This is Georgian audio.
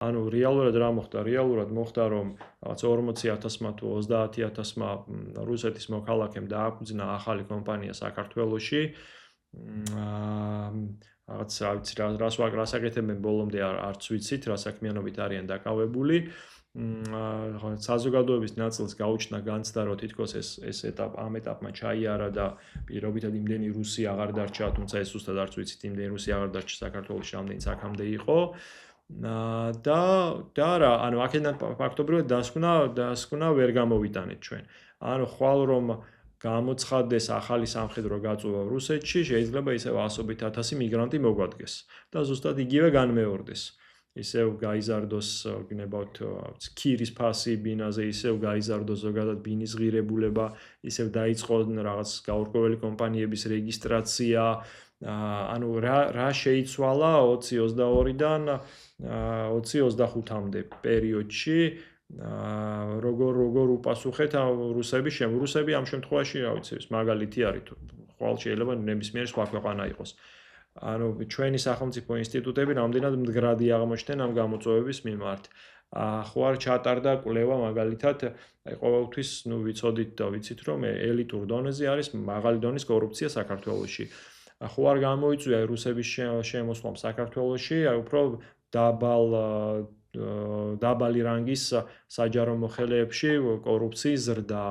ანუ რეალურად რა მოხდა? რეალურად მოხდა, რომ რაღაც 40,000-მა თუ 30,000-მა რუსეთის მოქალაქემ დააფუძნა ახალი კომპანია საქართველოში. რაღაც რა ვიცი რას აკეთებენ ბოლომდე არც ვიცით, რა საქმიანობით არიან დაკავებული. საზოგადოების ნაწილს გაუჩნდა განცდა, რომ თითქოს ეს ამ ეტაპმა ჩაიარა და პირობითად იმდენი რუსი აღარ დარჩა, თუმცა ეს ზუსტად არც ვიცით, იმდენი რუსი აღარ დარჩა საქართველოში, რამდენიც აქამდე იყო. და რა, ანუ აქედან ფაქტობრივად დასკვნა ვერ გამოვიტანეთ ჩვენ. ანუ ხვალ რომ გამოცხადდეს ახალი სამხედრო გაწვევა რუსეთში, შეიძლება ისევ 100,000 მიგრანტი მოგვადგეს და ზუსტად იგივე განმეორდეს. ისევ გაიზარდოს გნებავთ ქირის ფასი ბინაზე, ისევ გაიზარდოს ზოგადად ბინის ღირებულება, ისევ დაიწყონ რაღაც გაურკვეველი კომპანიების რეგისტრაცია. ანუ რა შეიცვალა 2022-დან 2025-მდე პერიოდში, როგორ უპასუხეთ რუსები ამ შემთხვევაში, რა ვიცი, მაგალითი არის თუ ხვალ შეიძლება ნებისმიერი სხვა ქვეყანა იყოს. ანუ ჩვენი სახელმწიფო ინსტიტუტები რამდენად მდგრადი აღმოჩნდნენ ამ გამოწვევების მიმართ. ხო არ ჩატარდა კვლევა მაგალითად, აი ყოველთვის ვიცოდით და ვიცით რომ ელიტურ დონეზე არის მაღალი დონის კორუფცია საქართველოში. ხო არ გამოიწვია რუსების შემოსვლამ საქართველოში, აი უფრო დაბალი რანგის საჯარო მოხელეებში კორუფციის ზრდა.